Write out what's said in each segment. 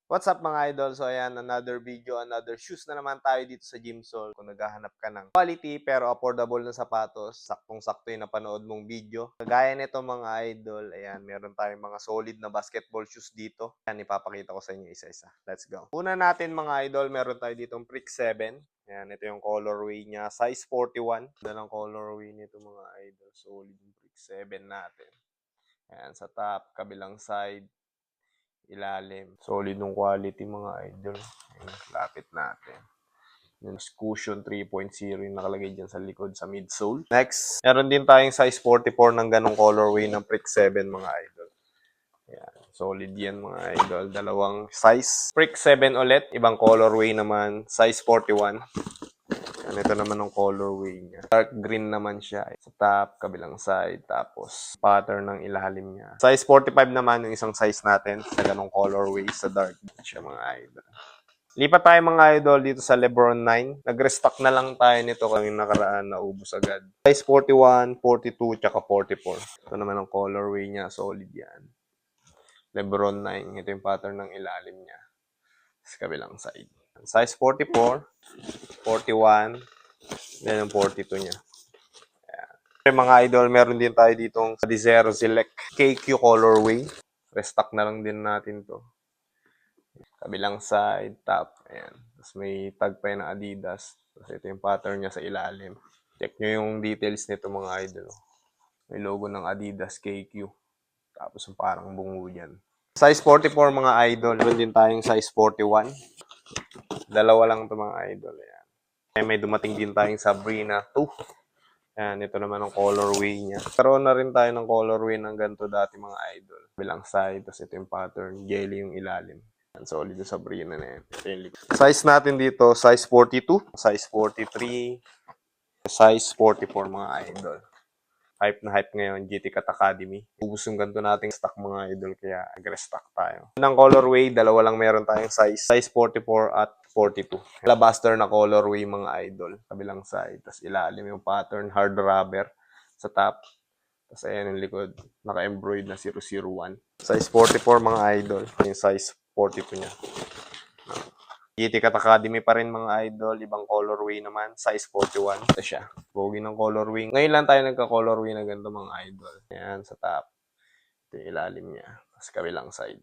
What's up mga idol? So ayan, another video, another shoes na naman tayo dito sa Gymsol. Kung naghahanap ka ng quality pero affordable na sapatos, saktong-sakto yung napanood mong video. Kagaya nito mga idol, ayan, meron tayong mga solid na basketball shoes dito. Ayan, ipapakita ko sa inyo isa-isa. Let's go. Una natin mga idol, meron tayo ditong Prick 7. Ayan, ito yung colorway niya, size 41. Ganda ng colorway nito mga idol. Solid yung Prick 7 natin. Ayan, sa top, kabilang side, ilalim. Solid ng quality mga idol. Ayan, lapit natin. Yung cushion 3.0 yung nakalagay dyan sa likod sa midsole. Next, meron din tayong size 44 ng ganong colorway ng Prick 7 mga idol. Ayan, solid yan mga idol. Dalawang size. Prick 7 ulit. Ibang colorway naman. Size 41. Ayan, ito naman ang colorway niya. Dark green naman siya. Sa top, kabilang side. Tapos, pattern ng ilalim niya. Size 45 naman yung isang size natin sa ganong colorway sa dark green siya mga idol. Lipat tayo mga idol dito sa Lebron 9. Nag-restock na lang tayo nito kami nakaraan na ubos agad. Size 41, 42, tsaka 44. Ito naman ang colorway niya. Solid yan. Lebron 9. Ito yung pattern ng ilalim niya. Sa kabilang side. Size 44, 41, then yung 42 niya. Mga idol, meron din tayo ditong Adizero Select KQ colorway. Restock na lang din natin to. Kabilang side, top. Ayan. Tapos may tag pa yun ng Adidas. Tapos ito yung pattern niya sa ilalim. Check nyo yung details nito mga idol. May logo ng Adidas KQ. Tapos yung parang bungo dyan. Size 44 mga idol. Meron din tayong size 41. Dalawa lang ito mga idol. Ayan. May dumating din tayong Sabrina 2. Ayan, ito naman ang colorway niya. Karoon na rin tayo ng colorway ng ganito dati mga idol. Bilang side, tapos ito yung pattern. Jelly yung ilalim. Ayan, solid yung Sabrina na yan. Ito yung likod. Size natin dito, size 42, size 43, size 44 mga idol. Hype na hype ngayon, GT Cat Academy. Ubus yung ganito nating stock mga idol, kaya agre-stock tayo. Ng colorway, dalawa lang meron tayong size. Size 44 at 42. Alabaster na colorway mga idol. Kabilang side. Tapos ilalim yung pattern, hard rubber sa top. Tapos ayan yung likod, naka-embroid na 001. Size 44 mga idol. Yung size 42 niya. GT Cat Academy pa rin mga idol. Ibang colorway naman. Size 41. Ito siya. Pogi ng colorway. Ngayon lang tayo nagka-colorway na ganito mga idol. Ayan sa top. Ito yung ilalim niya. Tapos kabilang side.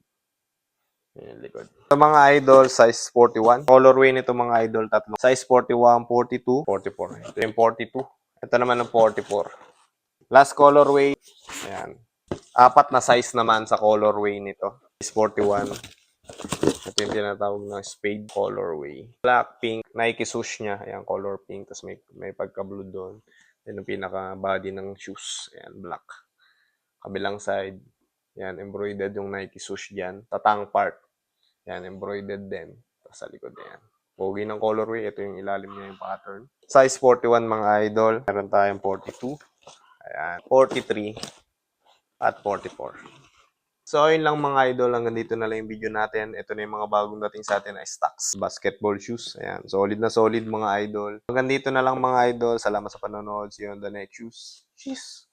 Ayan yung likod. Ito mga idol, size 41. Colorway nito mga idol, tatlo. Size 41, 42, 44. Ito yung 42. Ito naman ang 44. Last colorway. Ayan. Apat na size naman sa colorway nito. Size 41. Ito yung tinatawag na spade colorway. Black, pink, Nike swoosh niya. Ayan, color pink. Tapos may pagka-blue doon. Yan yung pinaka-body ng shoes. Ayan, black. Kabilang side. Ayan, embroidered yung Nike swoosh dyan. Tatang part. Ayan, embroidered din. Tapos sa likod ayan. Pogi ng colorway. Ito yung ilalim niya yung pattern. Size 41 mga idol. Meron tayong 42. Ayan, 43. At 44. So, ayun lang mga idol. Hanggang dito na lang yung video natin. Ito na yung mga bagong dating sa atin na stocks. Basketball shoes. Ayan. Solid na solid mga idol. Hanggang dito na lang mga idol. Salamat sa panonood. See you on the next shoes. Cheers!